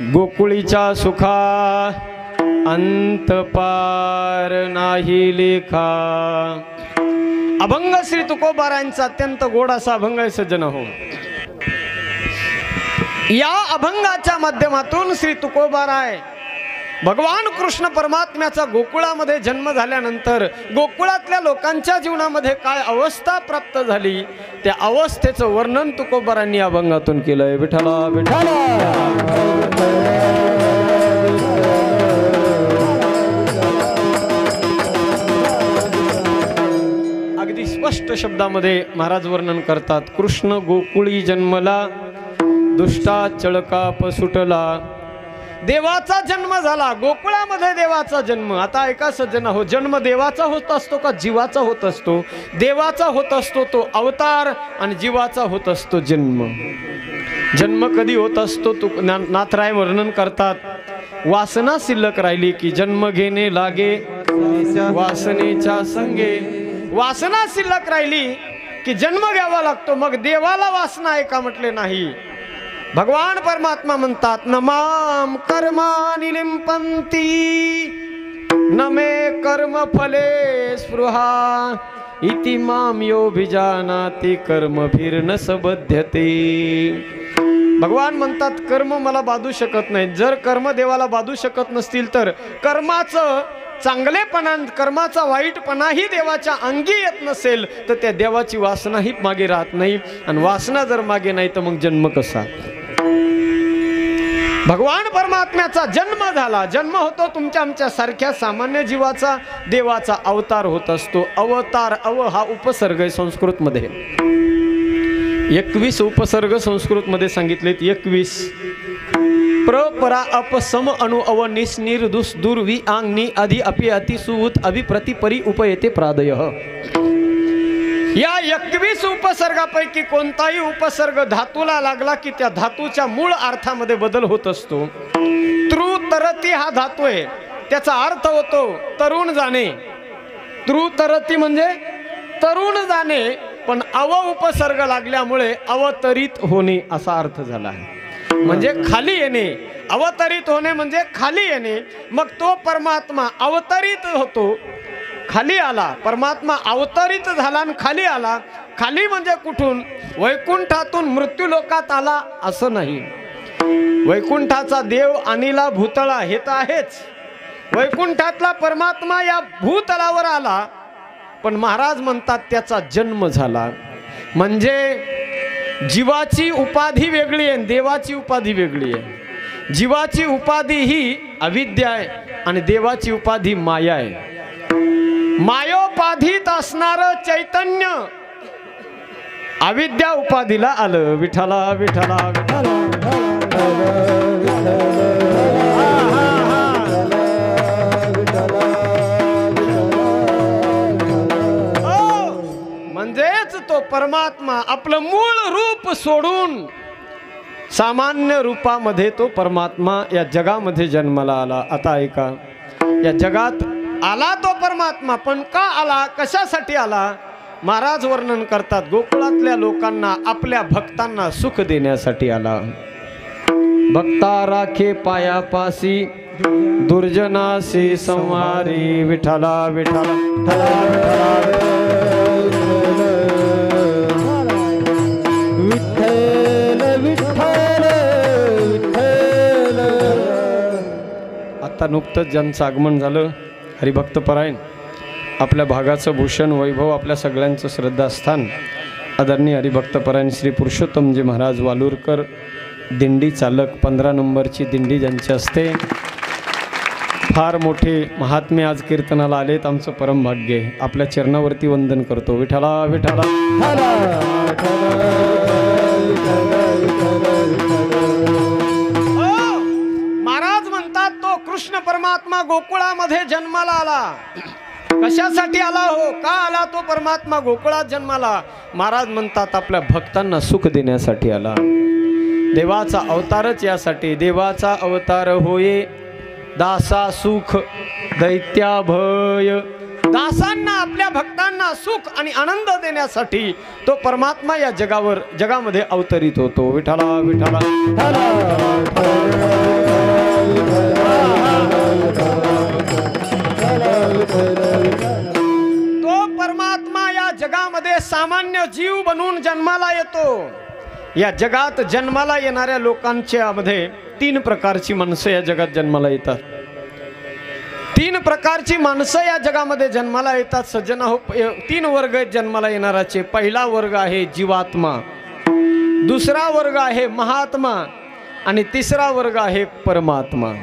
गोकुळीच्या सुखा अंत पार नाही लेखा। अभंग श्री तुकोबारायांचा अत्यंत गोड असा अभंग आहे सज्जन हो। या अभंगाच्या माध्यमातून श्री तुकोबाराय भगवान कृष्ण परमात्म्याचा गोकुळामध्ये जन्म झाल्यानंतर गोकुळातल्या लोकांच्या जीवनामध्ये काय अवस्था प्राप्त झाली त्या अवस्थेचं वर्णन तुकोबारांनी अभंगातून केलंय। विठ्ठला विठ्ठला अगदी स्पष्ट शब्दामध्ये महाराज वर्णन करतात। कृष्ण गोकुळी जन्मला दुष्टा चळकाप सुटला। देवाचा जन्म झाला गोकुळामध्ये, देवाचा जन्म। आता ऐका सज्जन हो, जन्म देवाचा होत असतो का जीवाचा होत असतो? देवाचा होत असतो तो अवतार आणि जीवाचा होत असतो जन्म। जन्म कधी होत असतो? नाथराय वर्णन करतात, वासना शिल्लक राहिली की जन्म घेणे लागे वासनेच्या संगे। वासना शिल्लक राहिली की जन्म घ्यावा लागतो। मग देवाला वासना आहे का? म्हटले नाही। भगवान परमात्मा म्हणतात, नमाम कर्माणि लिंपन्ति न मे कर्म फले स्पृहा इति माम योभिजानाति कर्मभिर्न सबध्यते। भगवान म्हणतात कर्म मला बाधू शकत नाही। जर कर्म देवाला बाधू शकत नसतील तर कर्माचं चांगलेपणा कर्माचा वाईटपणाही देवाच्या अंगी येत नसेल तर त्या देवाची वासनाही मागे राहत नाही। आणि वासना जर मागे नाही तर मग जन्म कसा? भगवान परमात्म्याचा जन्म झाला। जन्म होतो तुमच्या आमच्या सारख्या सामान्य जीवाचा। देवाचा अवतार होत असतो। अवतार, अव हा उपसर्ग आहे संस्कृत मध्ये। 21 उपसर्ग संस्कृत मध्ये सांगितलेत। 21 प्र परा अप सम अणु अव निस निर दुस दूर वि आंग नि अधि अपि अति सुउत अभि प्रति परि उपयते प्रादयः। या 21 उपसर्गापैकी कोणताही उपसर्ग धातूला लागला की त्या धातूच्या मूळ अर्थामध्ये बदल होत असतो। तृ तरती हा धातू आहे, त्याचा अर्थ होतो तरुण जाणे। तृ तरती म्हणजे तरुण जाणे, पण अव उपसर्ग लागल्यामुळे अवतरित होणे असा अर्थ झाला आहे। म्हणजे खाली येणे, अवतरित होणे म्हणजे खाली येणे। मग तो परमात्मा अवतरित होतो, खाली आला। परमात्मा अवतरित झाला आणि खाली आला। खाली म्हणजे कुठून? वैकुंठातून मृत्यू लोकात आला असं नाही। वैकुंठाचा देव अनिला भूतळा हे तर आहेच। वैकुंठातला परमात्मा या भूतलावर आला, पण महाराज म्हणतात त्याचा जन्म झाला। म्हणजे जीवाची उपाधी वेगळी आहे, देवाची उपाधी वेगळी आहे। जीवाची उपाधी ही अविद्या आहे आणि देवाची उपाधी माया आहे। मायोपाधीत असणार चैतन्य अविद्या उपाधीला आलं। विठ्ठला विठ्ठला विठ्ठला म्हणजेच तो परमात्मा आपलं मूळ रूप सोडून सामान्य रूपामध्ये तो परमात्मा या जगामध्ये जन्माला आला। आता ऐका, या जगात आला तो परमात्मा, पण का आला? कशासाठी आला? महाराज वर्णन करतात, गोकुळातल्या लोकांना आपल्या भक्तांना सुख देण्यासाठी आला। भक्ता राखे पायापासी दुर्जनासी संहारी। विठ्ठला विठ्ठला आता नुकतंच ज्यांचं आगमन झालं हरिभक्तपरायण, आपल्या भागाचं भूषण वैभव, आपल्या सगळ्यांचं श्रद्धास्थान आदरणीय हरिभक्तपरायण श्री पुरुषोत्तमजी महाराज वालूरकर दिंडी चालक 15 नंबरची दिंडी ज्यांची असते। फार मोठे महात्मे आज कीर्तनाला आलेत, आमचं परम भाग्य आहे। आपल्या चरणावरती वंदन करतो। विठ्ठला विठ्ठला महाराज म्हणतात तो कृष्ण परमात्मा गोकुळामध्ये जन्माला आला। कशासाठी आला हो? का आला तो परमात्मा गोकुळात जन्माला? महाराज म्हणतात आपल्या भक्तांना सुख देण्यासाठी आला। देवाचा अवतारच यासाठी। देवाचा अवतार होये दासा सुख दैत्या भय। दासांना आपल्या भक्तांना सुख आणि आनंद देण्यासाठी तो परमात्मा या जगामध्ये अवतरित होतो। विठ्ठला विठ्ठला जगामध्ये सामान्य जीव बनून जन्माला येतो। या जगात जन्माला येणाऱ्या लोकांच्या मध्ये 3 प्रकारची माणसं या जगात जन्माला येतात। 3 प्रकारची माणसं या जगामध्ये जन्माला येतात सज्जन हो। 3 वर्ग आहेत जन्माला येणाराचे। पहिला वर्ग आहे जीवात्मा, दुसरा वर्ग आहे महात्मा आणि तिसरा वर्ग आहे परमात्मा।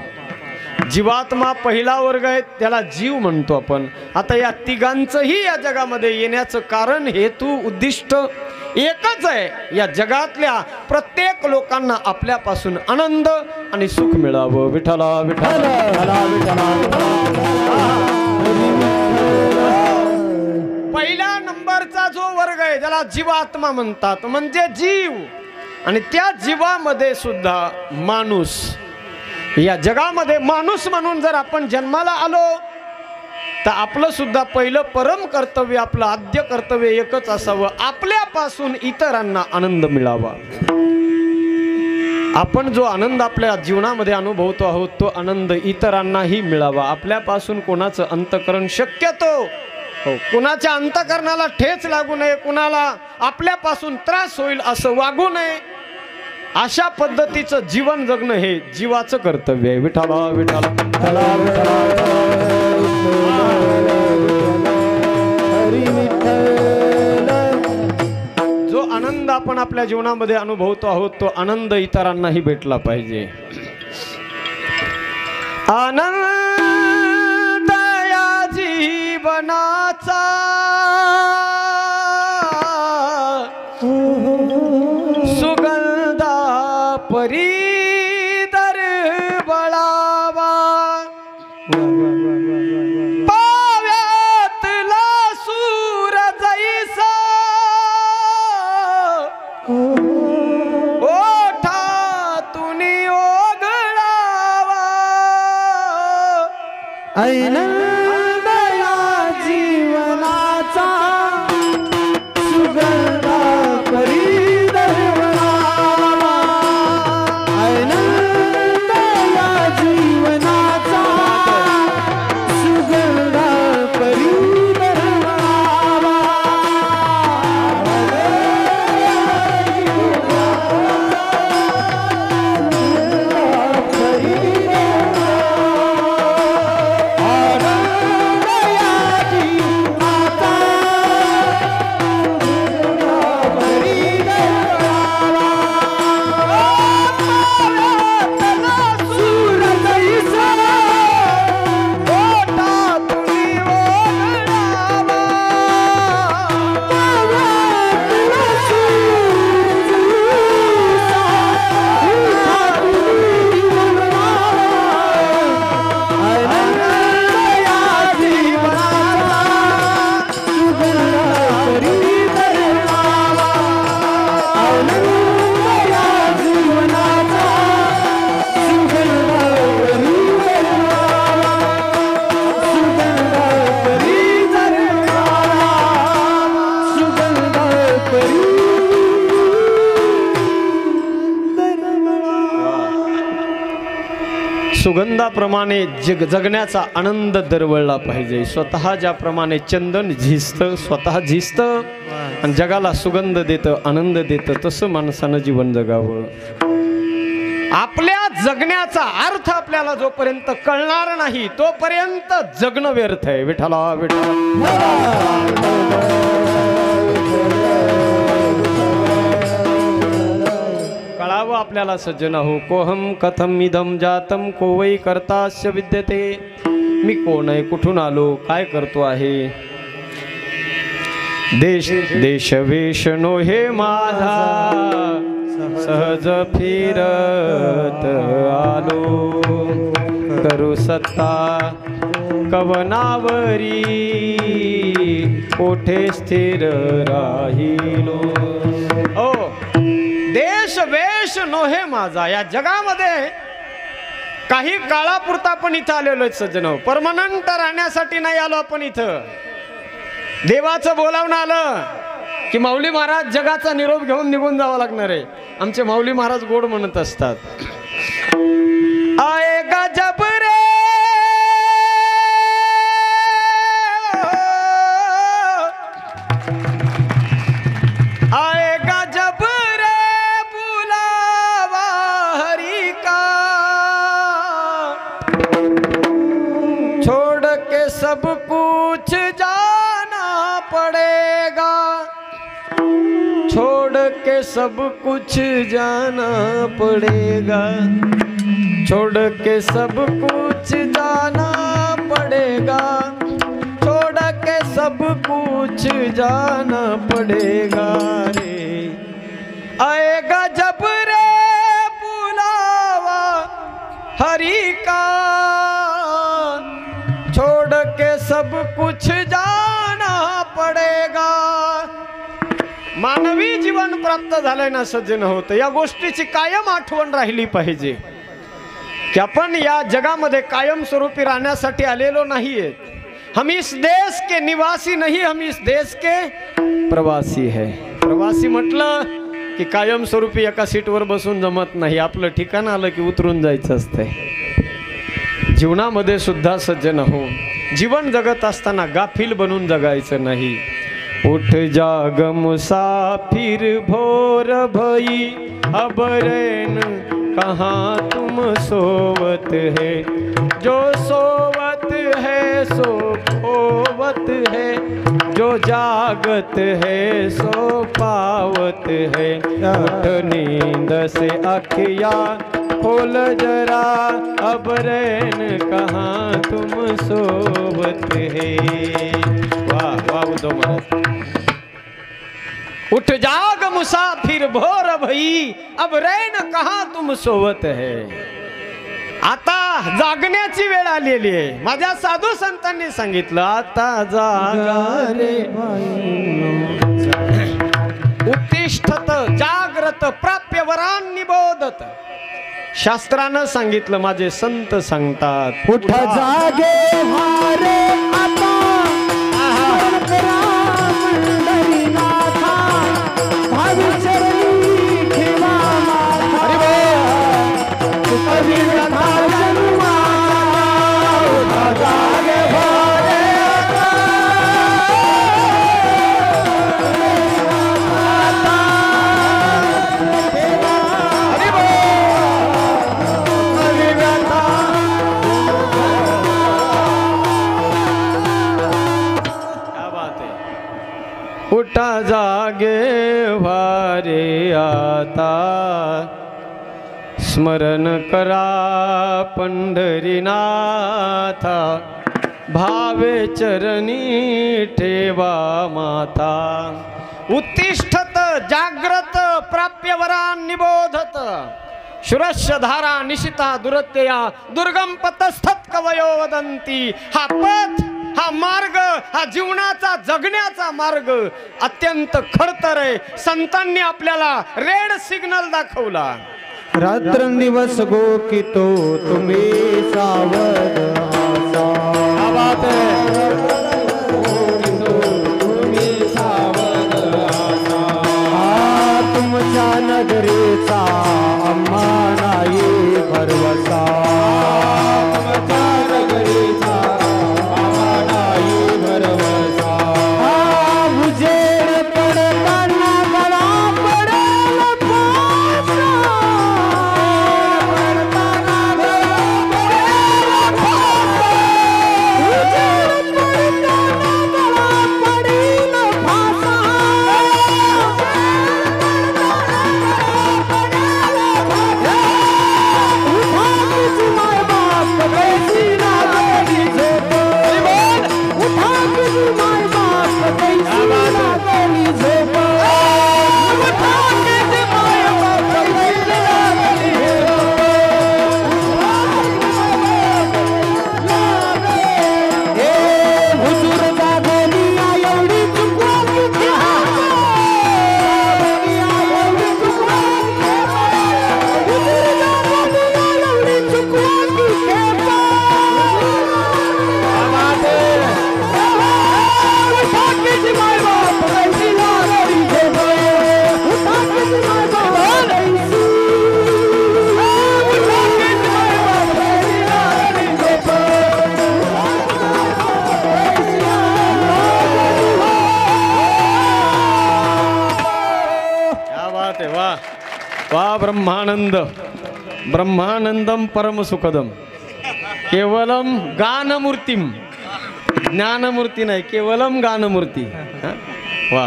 जीवात्मा पहिला वर्ग आहे, त्याला जीव म्हणतो आपण। आता या तिघांचंही या जगामध्ये येण्याचं कारण, हेतू, उद्दिष्ट एकच आहे। या जगातल्या प्रत्येक लोकांना आपल्यापासून आनंद आणि सुख मिळावं। विठ्ठला विठ्ठला पहिल्या नंबरचा जो वर्ग आहे त्याला जीवात्मा म्हणतात, म्हणजे जीव। आणि त्या जीवामध्ये सुद्धा माणूस, या जगामध्ये माणूस म्हणून जर आपण जन्माला आलो तर आपलं सुद्धा पहिलं परम कर्तव्य, आपलं आद्य कर्तव्य एकच असावं, आपल्यापासून इतरांना आनंद मिळावा। आपण जो आनंद आपल्या जीवनामध्ये अनुभवतो आहोत तो आनंद इतरांनाही मिळावा। आपल्यापासून कोणाचं अंतकरण शक्यतो कुणाच्या अंतकरणाला ठेच लागू नये, कुणाला आपल्यापासून त्रास होईल असं वागू नये, अशा पद्धतीचं जीवन जगणं हे जीवाचं कर्तव्य आहे। विठ्ठला विठ्ठला जो आनंद आपण आपल्या जीवनामध्ये अनुभवतो आहोत तो आनंद इतरांनाही भेटला पाहिजे। आनंद या जीवनाचा सुगंधा परी दरवळावा, पाव्यातला सूर जैसा ओठातून ओघळावा। आनंद या जीवनाचा सुगंधा परी सुगंधाप्रमाणे जगण्याचा आनंद दरवळला पाहिजे। स्वतः ज्याप्रमाणे चंदन झिजतं, स्वतः झिजतं आणि जगाला सुगंध देतं, आनंद देतं, तसं माणसानं जीवन जगावं। आपल्या जगण्याचा अर्थ आपल्याला जोपर्यंत कळणार नाही तोपर्यंत जगणं व्यर्थ आहे। विठ्ठला विठ्ठला कळावं आपल्याला सज्जन हो। कोहम कथम इदम जातम को वै कर्तास्य विद्यते। मी कोण आहे, कुठून आलो, काय करतो आहे। देश देश वेश नो हे माझा, सहज फिरत आलो। करू सत्ता कवनावरी, कोठे स्थिर राहिलो। ओ देश वेश नोहे माझा, या जगामध्ये काही काळापुरता आपण इथं आलेलो आहेत सज्जन, परमनंट राहण्यासाठी नाही आलो आपण इथं। देवाचं बोलावणं आलं की माऊली महाराज जगाचा निरोप घेऊन निघून जावं लागणार आहे। आमचे माऊली महाराज गोड म्हणत असतात, आएगा जब रे सब कुछ जाना पड़ेगा, छोड़ के सब कुछ जाना पड़ेगा, छोड़ के सब कुछ जाना पड़ेगा रे। आएगा जब रे बुलावा हरि का, छोड़ के सब कुछ जाना पडेगा। मानवी जीवन प्राप्त झालंय ना सज्जन होत, या गोष्टीची कायम आठवण राहिली पाहिजे की आपण या जगामध्ये कायम स्वरूपी राहण्यासाठी आलेलो नाहीये। हम इस देश के निवासी नहीं, हम इस देश के प्रवासी है। प्रवासी म्हटलं की कायम स्वरूपी एका सीटवर बसून जमत नाही, आपलं ठिकाण आलं की उतरून जायचं असतंय। जीवनामध्ये सुद्धा सज्जन हो, जीवन जगत असताना गाफील बनून जगायचं नाही। उठ जाग मुसाफिर भोर भई, अब रैन कहाँ तुम सोवत है, जो सोवत है सो खोवत है, जो जागत है सो पावत है। उठ नींद से अखिया खोल जरा, अब रैन कहाँ तुम सोवत है। वाह वाह उद्धव महाराज। उठ जाग मुसाफिर भोर भई, अब रैन कहाँ तुम सोवत है। आता जागण्याची वेळ आलेली आहे। माझ्या साधू संतांनी सांगितलं आता जागा रे उत्तिष्ठत जाग्रत प्राप्य वरान निबोधत। शास्त्रानं सांगितलं, माझे संत सांगतात, उठ जागे हारे आता, उठा जागे वारे आता, स्मरण करा पंढरीनाथा, भावे चरणी ठेवा माता। उत्तिष्ठत जाग्रत प्राप्यवरान निबोधत, शुरस्य धारा निशिता दुरत्यया, दुर्गम पतस्थत कवयो वदंती। हा पथ, हा मार्ग, हा जीवनाचा जगण्याचा मार्ग अत्यंत खडतर आहे। संतांनी आपल्याला रेड सिग्नल दाखवला। रात्रंदिवस गोकितो तुम्ही सावध आसा, क्या बात है। तुमच्या नगरीचा आम्हा नाही भरवसा, वा ब्रह्मानंद ब्रह्मानंदम परम सुखदम केवलम गानमूर्तिम ज्ञानमूर्ती नाही केवलम गानमूर्ती। वा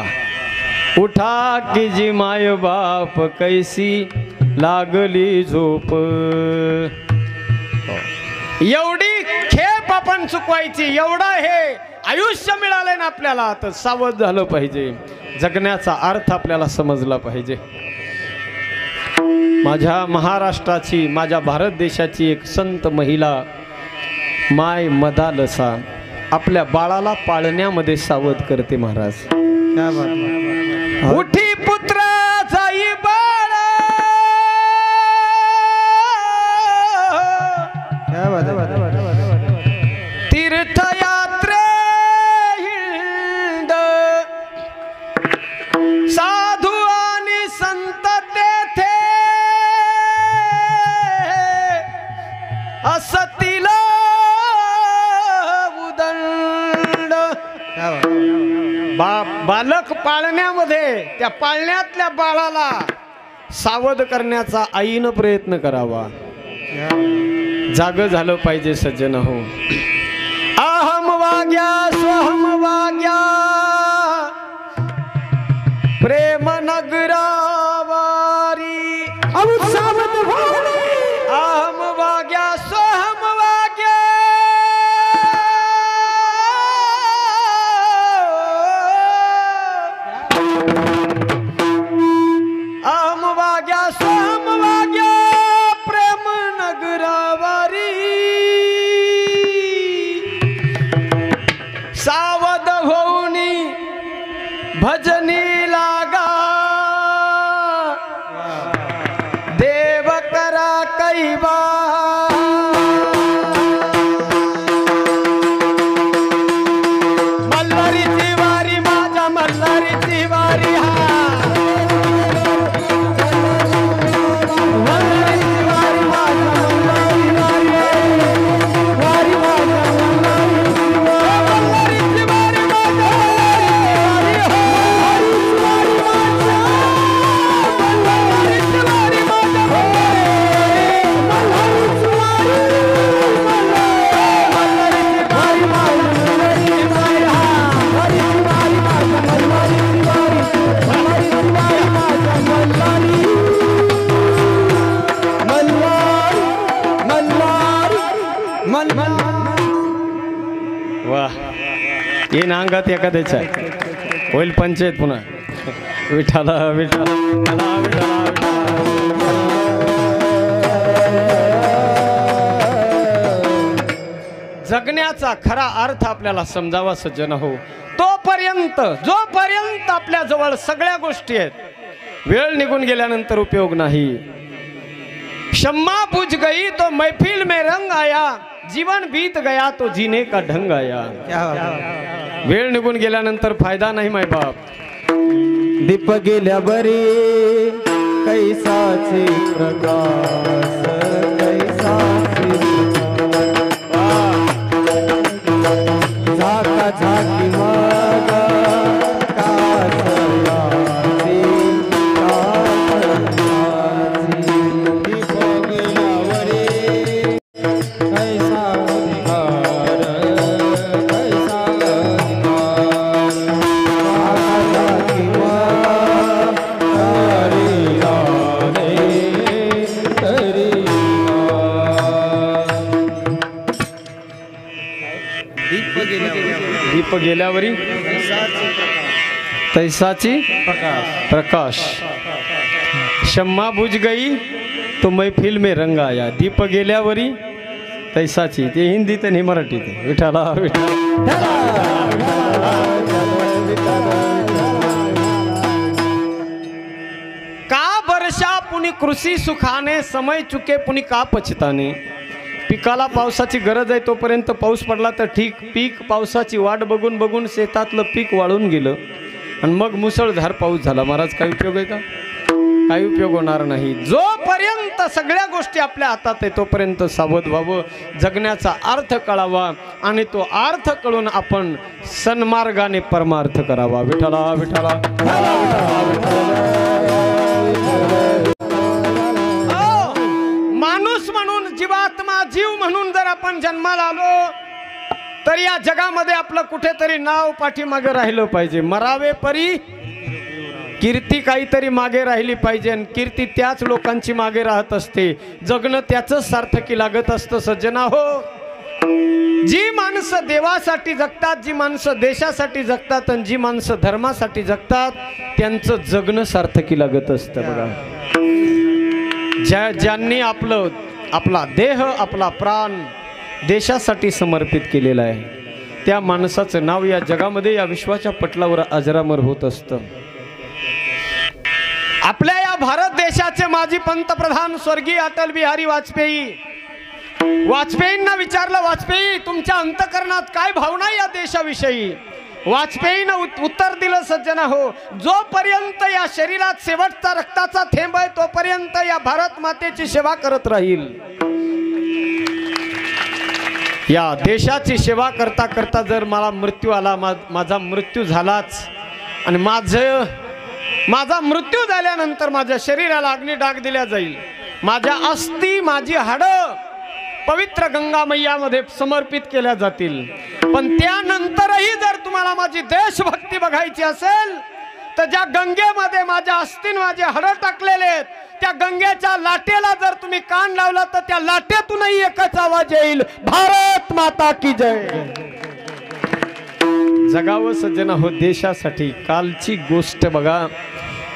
उठा की जी माय बाप कैसी लागली झोप. एवढी खेप आपण चुकवायची, एवढा हे आयुष्य मिळालंय ना आपल्याला, तर सावध झालं पाहिजे. जगण्याचा अर्थ आपल्याला समजला पाहिजे. माझ्या महाराष्ट्राची, माझ्या भारत देशाची एक संत महिला माय मदालसा आपल्या बाळाला पाळण्यामध्ये सावध करते. महाराज क्या बात. उठी पुत्रा जाई बाळा, क्या बात है. तीर्थयात्रे हिंड, साधू आणि संत तेथे असतीला उदंड. बालक पाळण्यामध्ये त्या पाळण्यातल्या बाळाला सावध करण्याचा आईनं प्रयत्न करावा. जाग झालं पाहिजे सज्जन हो. अहम वाग्या स्वहम वाग्या प्रेम नगरावारी, अहम वाग्या स्वहम वाग्या अहम वाग्या स्वहम वाग्या प्रेम नगरावारी. सावध होऊनी भजनी लागा, देव करा कैवा. मल्हारीची वारी माझ्या मल्हारीची वारी, वाह. ये नांगात एखाद्याच आहे होईल पंचायत पुन्हा. विठाला विठाला जगण्याचा खरा अर्थ आपल्याला समजावा सज्जन हो. तोपर्यंत जोपर्यंत आपल्या जवळ सगळ्या गोष्टी आहेत, वेळ निघून गेल्यानंतर उपयोग नाही. शम्मा बुझ गई तो महफिल में रंग आया, जीवन बीत गया तो जीने का ढंग आया. वेळ निघून गेल्यानंतर फायदा नाही माय बाप. दीप गेल्या बरी कैसाचे प्रकाश, कैसाचे झाका झाकी मग कासयाची, कासयाची. दीप गेल्या बरी कैसा अधिकार, कैसा अधिकार. झाका झाकी मग तरी राणे, तरी दीप गेल्यावरी तैसाची प्रकाश. शम्मा बुझ गई तो मैफिल में रंग आया. दीप गेल्यावरी तैसाची. ते हिंदीत आणि मराठीत. विठाला विठाला. का वर्षा पुनी कृषी सुखाने, समय चुके पुनी का पछताने. पिकाला पावसाची गरज आहे, तोपर्यंत पाऊस पडला तर ठीक. पीक पावसाची वाट बघून बघून शेतातलं पीक वाळून गेलं आणि मग मुसळधार पाऊस झाला. महाराज काय उपयोग आहे का? काही उपयोग होणार नाही. जोपर्यंत सगळ्या गोष्टी आपल्या हातात आहे तोपर्यंत सावध व्हावं. जगण्याचा अर्थ कळावा आणि तो अर्थ कळून आपण सन्मार्गाने परमार्थ करावा. विठ्ठला विठ्ठला. माणूस म्हणून, जीवात्मा, जीव म्हणून जर आपण जन्माला आलो तर या जगामध्ये आपलं कुठेतरी नाव पाठीमागे राहिलं पाहिजे. मरावे परी कीर्ती काहीतरी मागे राहिली पाहिजे आणि कीर्ती त्याच लोकांची मागे राहत असते, जगणं त्याचंच सार्थकी लागत असतं सज्जना हो। जी माणसं देवासाठी जगतात, जी माणसं देशासाठी जगतात आणि जी माणसं धर्मासाठी जगतात त्यांचं जगणं सार्थकी लागत असतं बघा। ज्यांनी आपला देह आपला प्राण देशासाठी समर्पित केलेला आहे त्या माणसाचं नाव या जगामध्ये या विश्वाच्या पटलावर अजरामर होत असतं। आपल्या या भारत देशाचे माजी पंतप्रधान स्वर्गीय अटल बिहारी वाजपेयींना विचारलं, वाजपेयी तुमच्या अंतःकरणात काय भावना आहे या देशाविषयी? वाजपेयीनं उत्तर दिलं सज्जना हो, जोपर्यंत या शरीरात शेवटचा रक्ताचा थेंब आहे तोपर्यंत या भारत मातेची सेवा करत राहील। या देशाची सेवा करता करता जर मला मृत्यू आला, माझा मृत्यू झालाच आणि माझा मृत्यू झाल्यानंतर माझ्या शरीराला अग्निडाग दिला जाईल, माझ्या अस्थी माझी हाडं पवित्र गंगा मैयामध्ये समर्पित केल्या जातील, पण त्यानंतरही जर तुम्हाला माझी देशभक्ती बघायची असेल तर ज्या गंगेमध्ये माझ्या अस्थी माझे हाडं टाकलेले आहेत त्या गंगेच्या लाटेला जर तुम्ही कान लावला तर त्या लाटेतूनही एकच आवाज येईल, भारत माता की जय। जगावं सज्जना हो देशासाठी। कालची गोष्ट बघा,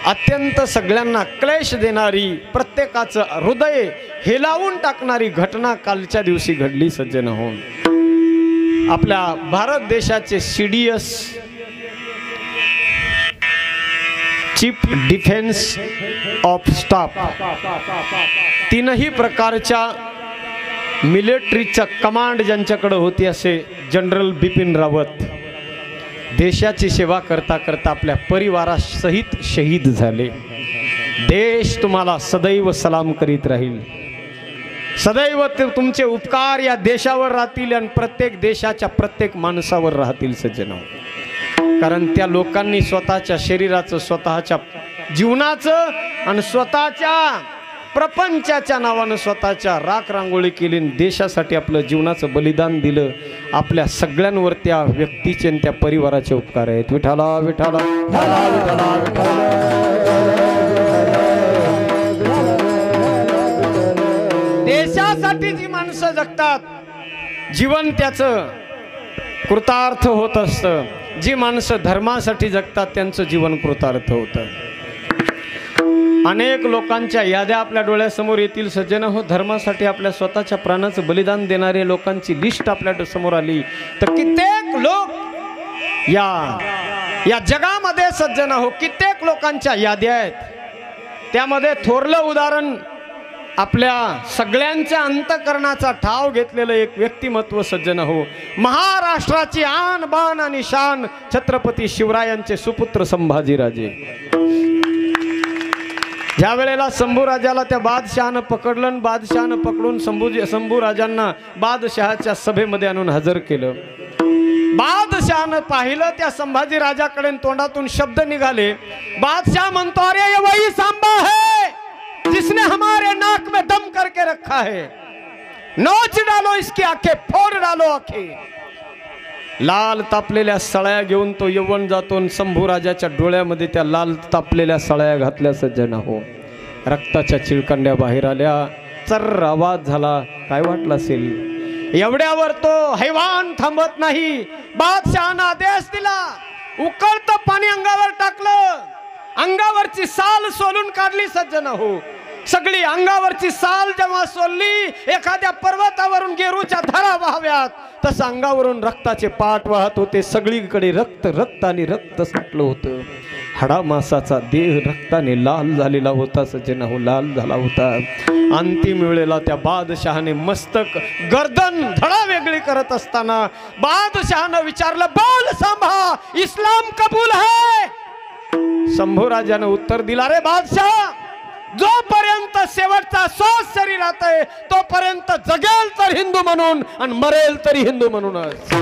अत्यंत सगळ्यांना क्लेश देणारी, प्रत्येकाचं हृदय हेलावून टाकणारी घटना कालच्या दिवशी घडली सज्जन हो। आपल्या भारत देशाचे CDS chief defence of staff तीनही प्रकारच्या मिलिटरीचा कमांड ज्यांच्याकडे होती असे जनरल बिपिन रावत देशाची सेवा करता करता आपल्या परिवारासहित शहीद झाले। देश तुम्हाला सदैव सलाम करीत राहील, सदैव तुमचे उपकार या देशावर राहतील आणि प्रत्येक देशाच्या प्रत्येक माणसावर राहतील सज्जनो। कारण त्या लोकांनी स्वतःच्या शरीराचं, स्वतःच्या जीवनाचं आणि स्वतःच्या प्रपंचाच्या नावानं स्वतःच्या राख रांगोळी केली, देशासाठी आपलं जीवनाचं बलिदान दिलं। आपल्या सगळ्यांवर त्या व्यक्तीचे आणि त्या परिवाराचे उपकार आहेत। विठाला विठाला देशासाठी जी माणसं जगतात जीवन त्याचं कृतार्थ होत असतं, जी माणसं धर्मासाठी जगतात त्यांचं जीवन कृतार्थ होतं। अनेक लोकांच्या याद्या आपल्या डोळ्यासमोर येतील सज्जन हो। धर्मासाठी आपल्या स्वतःच्या प्राणाचं बलिदान देणारे लोकांची लिस्ट आपल्या समोर आली तर कित्येक लोक या जगामध्ये सज्जन हो कित्येक लोकांच्या याद्या आहेत। त्यामध्ये थोरलं उदाहरण आपल्या सगळ्यांच्या अंतःकरणाचा ठाव घेतलेलं एक व्यक्तिमत्व सज्जन हो, महाराष्ट्राची आन बान आणि शान छत्रपती शिवरायांचे सुपुत्र संभाजीराजे। ज्या वेळेला शंभूराजाला त्या बादशहानं पकडलं आणि बादशहानं पकडून शंभूराजांना बादशहाच्या सभेमध्ये आणून हजर केलं। बादशहानं पाहिलं त्या संभाजी राजाकडे, तोंडातून शब्द निघाले। बादशाह म्हणतो, अरे ये वही सांबा है जिसने हमारे नाक में दम करके रखा है, नोच डालो इसकी आंखें, फोड़ डालो आंखें। लाल तापलेल्या सळया घेऊन तो यवन जातो, शंभूराजाच्या डोळ्यामध्ये त्या लाल तापलेल्या सळया घातल्या सज्जन हो। रक्ताच्या चिळकांड्या बाहेर आल्या, चर्र आवाज झाला। काय वाटलं असेल? एवढ्यावर तो हैवान थांबत नाही, बादशहानं आदेश दिला, उकळतं पाणी अंगावर टाकलं, अंगावरची साल सोलून काढली सज्जन हो। सगळी अंगावरची साल जेव्हा सोलली, एखाद्या पर्वतावरून गेरूच्या धारा वाहव्यात तसं अंगावरून रक्ताचे पाट वाहत होते। सगळीकडे रक्त रक्त आणि रक्त साठलं होतं। हाडामासाचा देह रक्ताने लाल झालेला होता सज्जन हो, लाल झाला होता। अंतिम वेळेला त्या बादशहाने मस्तक गर्दन धडा वेगळी करत असताना बादशहानं विचारलं, बोल सांभा, इस्लाम कबूल है? शंभूराजानं उत्तर दिला, रे बादशाह, जोपर्यंत शेवटचा श्वास शरीरात आहे तोपर्यंत जगेल तर हिंदू म्हणून आणि मरेल तरी हिंदू म्हणूनच।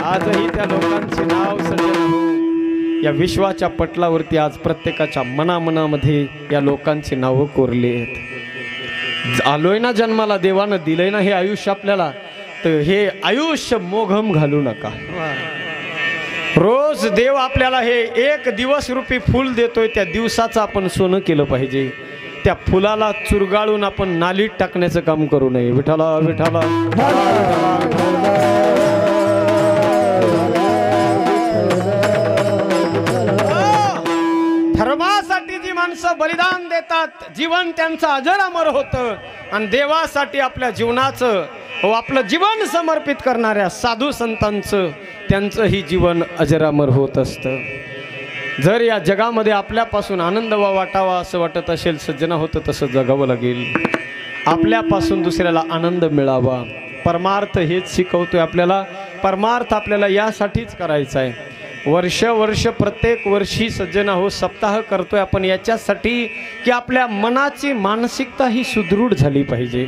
आजही त्या लोकांचे नाव सज्जन या विश्वाच्या पटलावरती आज प्रत्येकाच्या मनामनामध्ये या लोकांची नावं कोरली आहेत। आलोय ना जन्माला, देवानं दिलंय ना हे आयुष्य आपल्याला, तर हे आयुष्य मोघम घालू नका। रोज देव आपल्याला हे एक दिवस रूपी फूल देतोय, त्या दिवसाचं आपण सोनं केलं पाहिजे. त्या फुलाला चुरगाळून आपण नालीत टाकण्याचं काम करू नये. विठाला विठाला धर्मासाठी जी माणसं बलिदान देतात, जीवन त्यांचं अजरामर होतं. आणि देवासाठी आपल्या जीवनाचं व आपलं जीवन समर्पित करणाऱ्या साधू संतांचं त्यांचंही जीवन अजरामर होत असतं. जर या जगामध्ये आपल्यापासून आनंद वाटावा असं वाटत असेल सज्जना होतं, तसं जगावं लागेल. आपल्यापासून दुसऱ्याला आनंद मिळावा, परमार्थ हेच शिकवतोय आपल्याला. परमार्थ आपल्याला यासाठीच करायचा आहे. वर्ष प्रत्येक वर्षी सज्जना हो सप्ताह करतोय आपण याच्यासाठी की आपल्या मनाची मानसिकता ही सुदृढ झाली पाहिजे.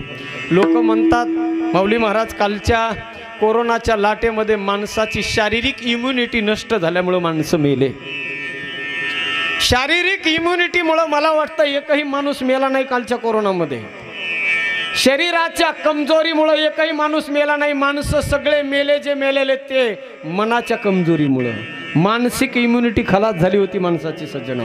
लोक म्हणतात माऊली महाराज कालच्या कोरोनाच्या लाटेमध्ये माणसाची शारीरिक इम्युनिटी नष्ट झाल्यामुळं माणसं मेले. शारीरिक इम्युनिटीमुळं मला वाटतं एकही माणूस मेला नाही कालच्या कोरोनामध्ये. शरीराच्या कमजोरीमुळं एकही माणूस मेला नाही. माणसं सगळे मेले, जे मेलेले ते मनाच्या कमजोरीमुळं. मानसिक इम्युनिटी खलास झाली होती माणसाची सज्जन.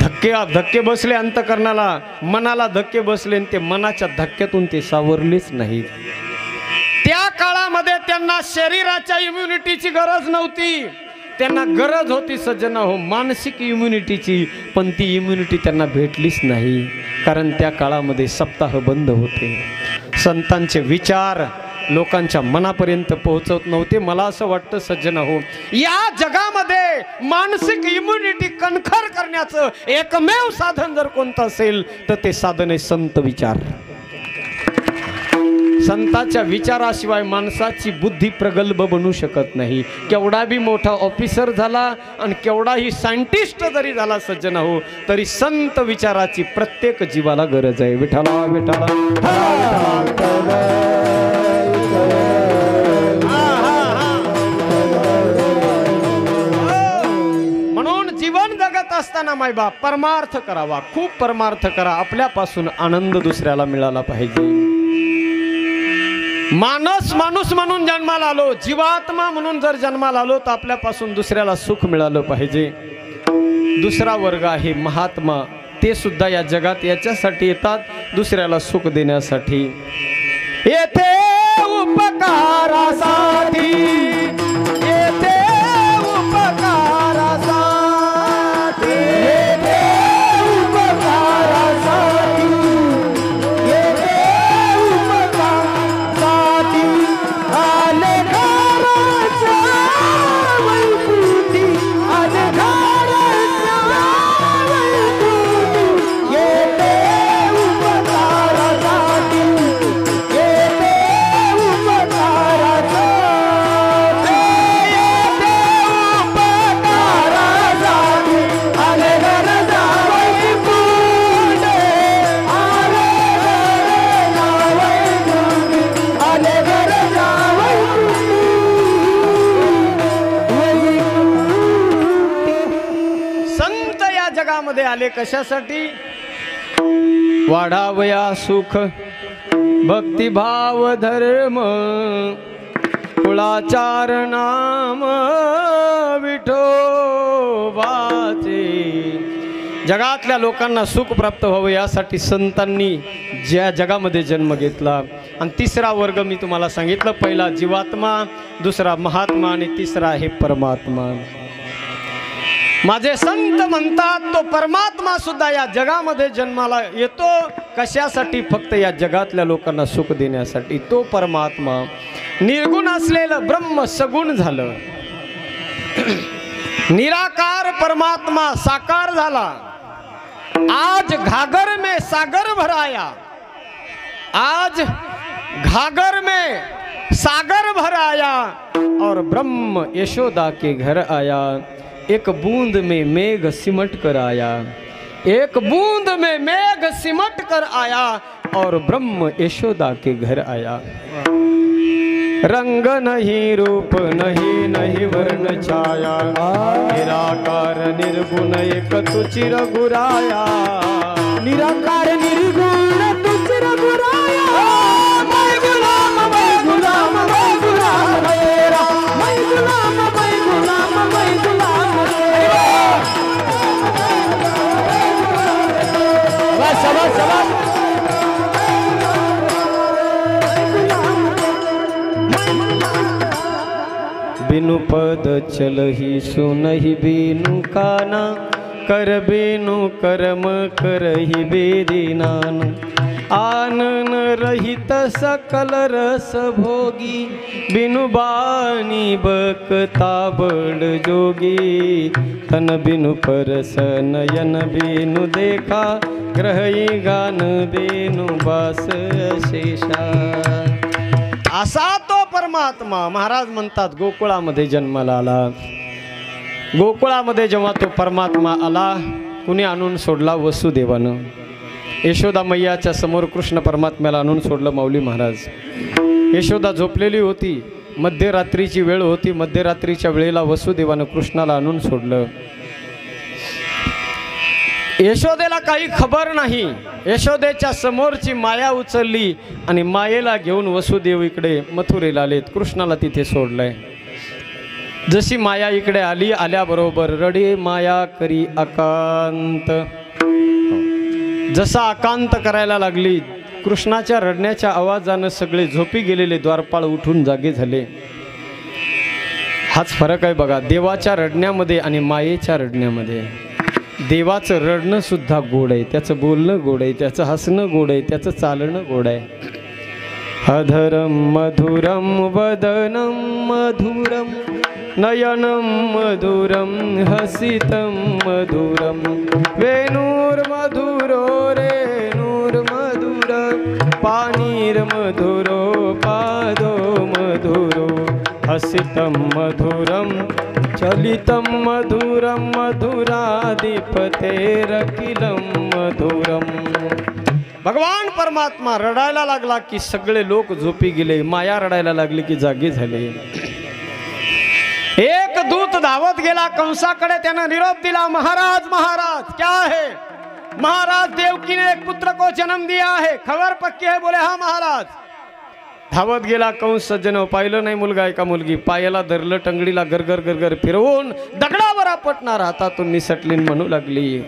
धक्के बसले अंतकरणाला, मनाला धक्के बसले आणि ते मनाच्या धक्क्यातून ते सावरलेच नाहीत. त्या काळामध्ये त्यांना शरीराच्या इम्युनिटीची गरज नव्हती, त्यांना गरज होती सज्जना हो मानसिक इम्युनिटीची. पण ती इम्युनिटी त्यांना भेटलीच नाही, कारण त्या काळामध्ये सप्ताह बंद होते. संतांचे विचार लोकांच्या मनापर्यंत पोहोचत नव्हते. मला असं वाटतं सज्जना हो या जगामध्ये मानसिक इम्युनिटी कणखर करण्याचं एकमेव साधन जर कोणतं असेल तर ते साधन आहे संत विचार. संताच्या विचाराशिवाय माणसाची बुद्धी प्रगल्भ बनू शकत नाही. केवढा बी मोठा ऑफिसर झाला आणि केवढाही सायंटिस्ट जरी झाला सज्जना हो, तरी संत विचाराची प्रत्येक जीवाला गरज आहे. विठाला विठाला म्हणून जीवन जगत असताना मायबाप परमार्थ करावा, खूप परमार्थ करा. आपल्यापासून आनंद दुसऱ्याला मिळाला पाहिजे. माणूस म्हणून जन्माला आलो, जीवात्मा म्हणून जर जन्माला आलो तर आपल्यापासून दुसऱ्याला सुख मिळालं पाहिजे. दुसरा वर्ग आहे महात्मा. ते सुद्धा या जगात याच्यासाठी येतात, दुसऱ्याला सुख देण्यासाठी. येथे उपकारासाठी, येथे उपकारासाठी, येथे उपकारासाठी, येथे उपकारासाठी आले घराच्या वैकुंठी, आले घराच्या वैकुंठी, येथे उपकारासाठी, येथे उपकारासाठी, येथे उपकारासाठी आले घराच्या वैकुंठी, आले घराच्या वैकुंठी, आले घराच्या वैकुंठी. संत या जगामध्ये आले कशासाठी? वाढावया सुख भक्तिभाव धर्म कुळाचार नाम विठोबाचे. जगातल्या लोकांना सुख प्राप्त व्हावं यासाठी संतांनी ज्या जगामध्ये जन्म घेतला. आणि तिसरा वर्ग मी तुम्हाला सांगितलं, पहिला जीवात्मा, दुसरा महात्मा आणि तिसरा आहे परमात्मा. माझे संत म्हणतात तो परमात्मा सुद्धा या जगामध्ये जन्माला येतो. कशासाठी? फक्त या जगातल्या लोकांना सुख देण्यासाठी. तो परमात्मा निर्गुण असलेलं ब्रह्म सगुण झालं. निराकार परमात्मा साकार झाला. आज घागर में सागर भराया, आज घागर में सागर भराया और ब्रह्म यशोदा के घर आया. एक बूंद में मेघ सिमट कर आया, एक बूंद में मेघ सिमट कर आया और ब्रह्म यशोदा के घर आया. रंग नहीं रूप नहीं नहीं वर्ण छाया, निराकार निर्गुण एक तू चिरगुराया. निराकार निर्गुण तू चिरगुराया. मैं गुलाम मैं गुलाम मैं गुलाम तेरा, मैं गुलाम मैं गुलाम बिनु पद चलही सुनहि बिनु काना कर बिनु कर्म करहि बेदीनान आनन रहित सकल रस भोगी बिनु बानी बकता बड़ जोगी तन बिनु परस नयन बिनु देखा ग्रही गान बिनु बास शेषा। असा तो परमात्मा महाराज म्हणतात गोकुळामध्ये जन्माला आला। गोकुळामध्ये जेव्हा तो परमात्मा आला कुणी आणून सोडला वसुदेवानं। यशोदा मैयाच्या समोर कृष्ण परमात्म्याला आणून सोडलं माऊली महाराज। यशोदा झोपलेली होती, मध्यरात्रीची वेळ होती, मध्यरात्रीच्या वेळेला वसुदेवानं कृष्णाला आणून सोडलं। यशोदेला काही खबर नाही, यशोदेच्या समोरची माया उचलली आणि मायेला घेऊन वसुदेव इकडे मथुरेला आलेत, कृष्णाला तिथे सोडलंय। जशी माया इकडे आली, आल्याबरोबर रडे माया करी अकांत, जसा अकांत करायला लागली कृष्णाच्या रडण्याच्या आवाजानं सगळे झोपी गेलेले द्वारपाळ उठून जागे झाले। हाच फरक आहे बघा देवाच्या रडण्यामध्ये आणि मायेच्या रडण्यामध्ये। देवाचं रडणं सुद्धा गोड आहे, त्याचं बोलणं गोड आहे, त्याचं हसणं गोड आहे, त्याचं चालणं गोड आहे। अधरम मधुरम वदनम मधुरम नयनम मधुरम हसितम मधुरम वेणुर्मधुरो रेणुर्मधुर पानीर मधुरो पादो मधुरो हसितम मधुरम चलितम मधुरम मधुराधिपतेरखिलम मधुरम। भगवान परमात्मा रडायला लागला की सगळे लोक झोपी गेले, माया रडायला लागली की जागी झाले। एक दूत धावत गेला कंसाकडे, त्यानं निरोप दिला महाराज महाराज क्या है? महाराज देवकी ने एक पुत्र को जन्म दिया है, खबर पक्की है? बोले हाँ महाराज। धावत गेला कंस सज्जन, पाहिलं नाही मुलगा आहे का मुलगी, पायाला धरलं, टंगडीला गरगर गरगर फिरवून दगडावर आपटणार हातातून निसटली म्हणू लागली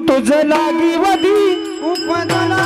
तो जलागी वधी उपजला